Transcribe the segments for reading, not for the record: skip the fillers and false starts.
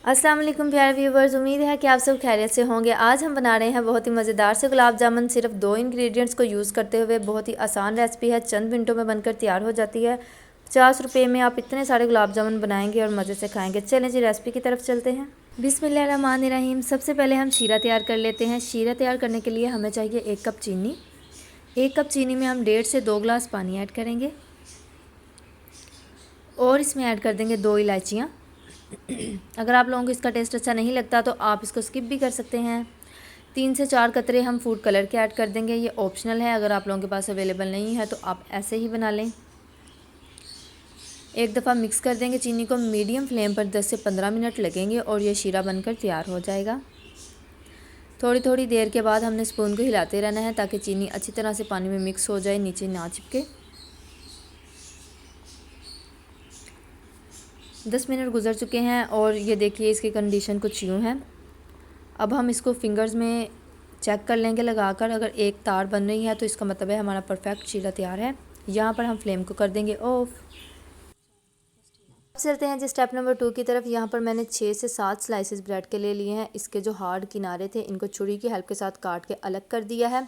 अस्सलाम वालेकुम प्यारे व्यूवर्स, उम्मीद है कि आप सब खैरियत से होंगे। आज हम बना रहे हैं बहुत ही मज़ेदार से गुलाब जामुन। सिर्फ 2 इंग्रेडिएंट्स को यूज़ करते हुए बहुत ही आसान रेसिपी है, चंद मिनटों में बनकर तैयार हो जाती है। 50 रुपये में आप इतने सारे गुलाब जामुन बनाएंगे और मज़े से खाएंगे। चलें जी रेसिपी की तरफ चलते हैं। बिस्मिल्लाहिर्रहमानिर्रहीम। सबसे पहले हम शीरा तैयार कर लेते हैं। शीरा तैयार करने के लिए हमें चाहिए 1 कप चीनी। 1 कप चीनी में हम 1.5 से 2 गिलास पानी ऐड करेंगे और इसमें ऐड कर देंगे 2 इलायचियाँ। अगर आप लोगों को इसका टेस्ट अच्छा नहीं लगता तो आप इसको स्किप भी कर सकते हैं। 3 से 4 कतरे हम फूड कलर के ऐड कर देंगे। ये ऑप्शनल है, अगर आप लोगों के पास अवेलेबल नहीं है तो आप ऐसे ही बना लें। एक दफ़ा मिक्स कर देंगे चीनी को। मीडियम फ्लेम पर 10 से 15 मिनट लगेंगे और ये शीरा बनकर तैयार हो जाएगा। थोड़ी थोड़ी देर के बाद हमने स्पून को हिलाते रहना है ताकि चीनी अच्छी तरह से पानी में मिक्स हो जाए, नीचे ना चिपके। 10 मिनट गुजर चुके हैं और ये देखिए इसकी कंडीशन कुछ यूँ है। अब हम इसको फिंगर्स में चेक कर लेंगे लगाकर। अगर एक तार बन रही है तो इसका मतलब है हमारा परफेक्ट शीरा तैयार है। यहाँ पर हम फ्लेम को कर देंगे ऑफ। अब चलते हैं जी स्टेप नंबर 2 की तरफ। यहाँ पर मैंने 6 से 7 स्लाइसेस ब्रेड के ले लिए हैं। इसके जो हार्ड किनारे थे इनको छुरी की हेल्प के साथ काट के अलग कर दिया है।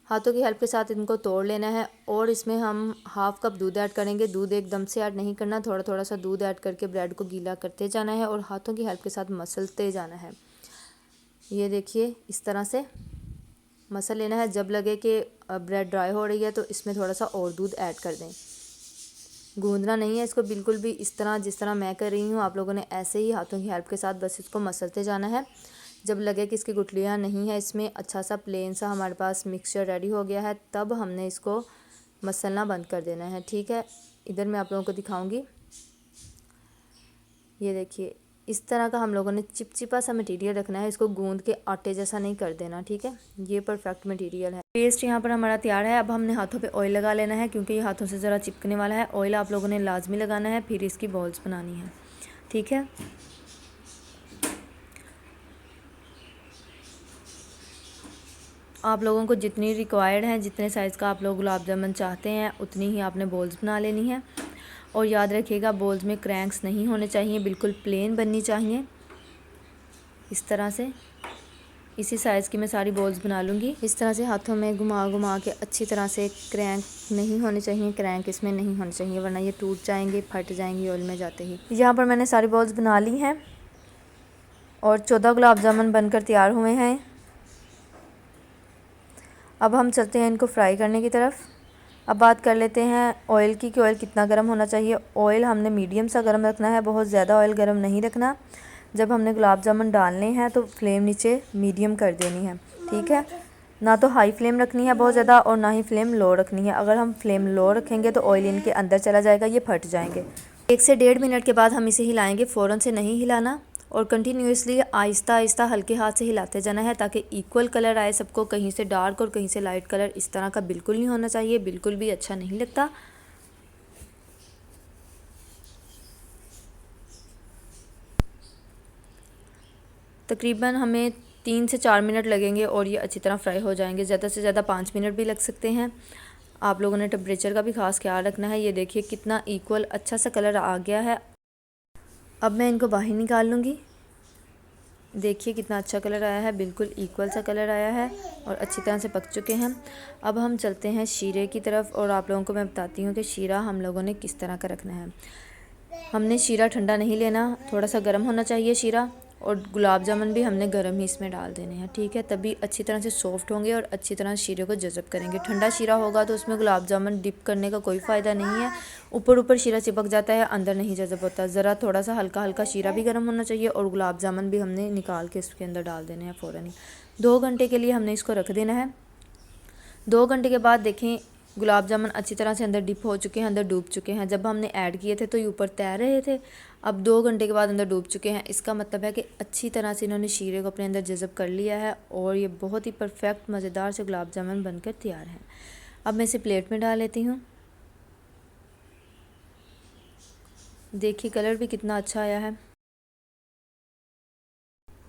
हाथों की हेल्प के साथ इनको तोड़ लेना है और इसमें हम हाफ़ कप दूध ऐड करेंगे। दूध एकदम से ऐड नहीं करना, थोड़ा थोड़ा सा दूध ऐड करके ब्रेड को गीला करते जाना है और हाथों की हेल्प के साथ मसलते जाना है। ये देखिए इस तरह से मसल लेना है। जब लगे कि ब्रेड ड्राई हो रही है तो इसमें थोड़ा सा और दूध ऐड कर दें। गूंदना नहीं है इसको बिल्कुल भी, इस तरह जिस तरह मैं कर रही हूँ आप लोगों ने ऐसे ही हाथों की हेल्प के साथ बस इसको मसलते जाना है। जब लगे कि इसकी गुठलियाँ नहीं है, इसमें अच्छा सा प्लेन सा हमारे पास मिक्सचर रेडी हो गया है, तब हमने इसको मसलना बंद कर देना है। ठीक है, इधर मैं आप लोगों को दिखाऊंगी। ये देखिए इस तरह का हम लोगों ने चिपचिपा सा मटेरियल रखना है। इसको गूंद के आटे जैसा नहीं कर देना। ठीक है, ये परफेक्ट मटेरियल है। पेस्ट यहाँ पर हमारा तैयार है। अब हमने हाथों पे ऑयल लगा लेना है क्योंकि ये हाथों से ज़रा चिपकने वाला है। ऑयल आप लोगों ने लाजमी लगाना है, फिर इसकी बॉल्स बनानी है। ठीक है, आप लोगों को जितनी रिक्वायर्ड है, जितने साइज़ का आप लोग गुलाब जामुन चाहते हैं उतनी ही आपने बॉल्स बना लेनी है। और याद रखिएगा बॉल्स में क्रैंक्स नहीं होने चाहिए, बिल्कुल प्लेन बननी चाहिए। इस तरह से इसी साइज़ की मैं सारी बॉल्स बना लूँगी। इस तरह से हाथों में घुमा घुमा के अच्छी तरह से, क्रैंक नहीं होने चाहिए, क्रैंक इसमें नहीं होने चाहिए वरना ये टूट जाएंगे, फट जाएंगी ऑयल में जाते ही। यहाँ पर मैंने सारी बॉल्स बना ली हैं और 14 गुलाब जामुन बनकर तैयार हुए हैं। अब हम चलते हैं इनको फ्राई करने की तरफ। अब बात कर लेते हैं ऑयल की कि ऑयल कितना गर्म होना चाहिए। ऑयल हमने मीडियम सा गर्म रखना है, बहुत ज़्यादा ऑयल गर्म नहीं रखना। जब हमने गुलाब जामुन डालने हैं तो फ्लेम नीचे मीडियम कर देनी है। ठीक है, ना तो हाई फ्लेम रखनी है बहुत ज़्यादा और ना ही फ्लेम लो रखनी है। अगर हम फ्लेम लो रखेंगे तो ऑयल इनके अंदर चला जाएगा, ये फट जाएंगे। 1 से 1.5 मिनट के बाद हम इसे हिलाएंगे, फ़ौरन से नहीं हिलाना और कंटिन्यूसली आहिस्ता आहिस्ता हल्के हाथ से हिलाते जाना है ताकि इक्वल कलर आए सबको। कहीं से डार्क और कहीं से लाइट कलर इस तरह का बिल्कुल नहीं होना चाहिए, बिल्कुल भी अच्छा नहीं लगता। तकरीबन हमें 3 से 4 मिनट लगेंगे और ये अच्छी तरह फ्राई हो जाएंगे। ज़्यादा से ज़्यादा 5 मिनट भी लग सकते हैं। आप लोगों ने टेम्परेचर का भी ख़ास ख्याल रखना है। ये देखिए कितना इक्वल अच्छा सा कलर आ गया है। अब मैं इनको बाहर निकाल लूँगी। देखिए कितना अच्छा कलर आया है, बिल्कुल इक्वल सा कलर आया है और अच्छी तरह से पक चुके हैं। अब हम चलते हैं शीरे की तरफ और आप लोगों को मैं बताती हूँ कि शीरा हम लोगों ने किस तरह का रखना है। हमने शीरा ठंडा नहीं लेना, थोड़ा सा गर्म होना चाहिए शीरा, और गुलाब जामुन भी हमने गर्म ही इसमें डाल देने हैं। ठीक है, तभी अच्छी तरह से सॉफ्ट होंगे और अच्छी तरह शीरे को जज़ब करेंगे। ठंडा शीरा होगा तो उसमें गुलाब जामुन डिप करने का कोई फ़ायदा नहीं है, ऊपर ऊपर शीरा चिपक जाता है, अंदर नहीं जज़ब होता। ज़रा थोड़ा सा हल्का हल्का शीरा भी गर्म होना चाहिए और गुलाब जामुन भी हमने निकाल के इसके अंदर डाल देने हैं फ़ौरन ही। 2 घंटे के लिए हमने इसको रख देना है। 2 घंटे के बाद देखें गुलाब जामुन अच्छी तरह से अंदर डिप हो चुके हैं, अंदर डूब चुके हैं। जब हमने ऐड किए थे तो ये ऊपर तैर रहे थे, अब 2 घंटे के बाद अंदर डूब चुके हैं। इसका मतलब है कि अच्छी तरह से इन्होंने शीरे को अपने अंदर जज़ब कर लिया है और ये बहुत ही परफेक्ट मज़ेदार से गुलाब जामुन बनकर तैयार हैं। अब मैं इसे प्लेट में डाल लेती हूँ। देखिए कलर भी कितना अच्छा आया है।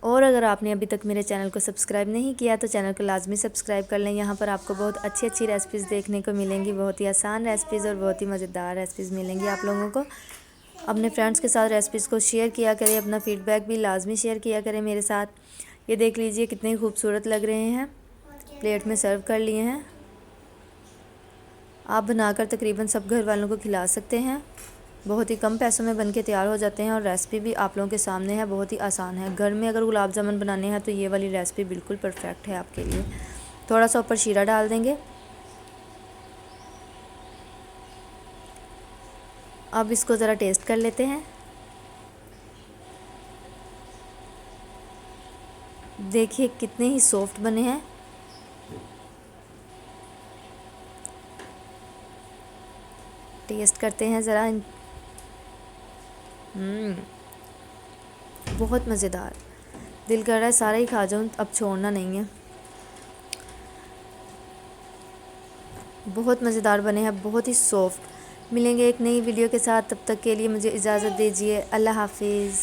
और अगर आपने अभी तक मेरे चैनल को सब्सक्राइब नहीं किया तो चैनल को लाजमी सब्सक्राइब कर लें। यहाँ पर आपको बहुत अच्छी अच्छी रेसिपीज़ देखने को मिलेंगी, बहुत ही आसान रेसिपीज़ और बहुत ही मज़ेदार रेसिपीज़ मिलेंगी आप लोगों को। अपने फ्रेंड्स के साथ रेसिपीज़ को शेयर किया करें, अपना फ़ीडबैक भी लाजमी शेयर किया करें मेरे साथ। ये देख लीजिए कितने खूबसूरत लग रहे हैं, प्लेट में सर्व कर लिए हैं। आप बनाकर तकरीबन सब घर वालों को खिला सकते हैं। बहुत ही कम पैसों में बनके तैयार हो जाते हैं और रेसिपी भी आप लोगों के सामने है, बहुत ही आसान है। घर में अगर गुलाब जामुन बनाने हैं तो ये वाली रेसिपी बिल्कुल परफेक्ट है आपके लिए। थोड़ा सा ऊपर शीरा डाल देंगे। अब इसको ज़रा टेस्ट कर लेते हैं। देखिए कितने ही सॉफ्ट बने हैं। टेस्ट करते हैं ज़रा। बहुत मज़ेदार, दिल कर रहा है सारा ही खा जाऊँ, अब छोड़ना नहीं है। बहुत मज़ेदार बने हैं, बहुत ही सॉफ्ट। मिलेंगे एक नई वीडियो के साथ, तब तक के लिए मुझे इजाज़त दीजिए। अल्लाह हाफिज़।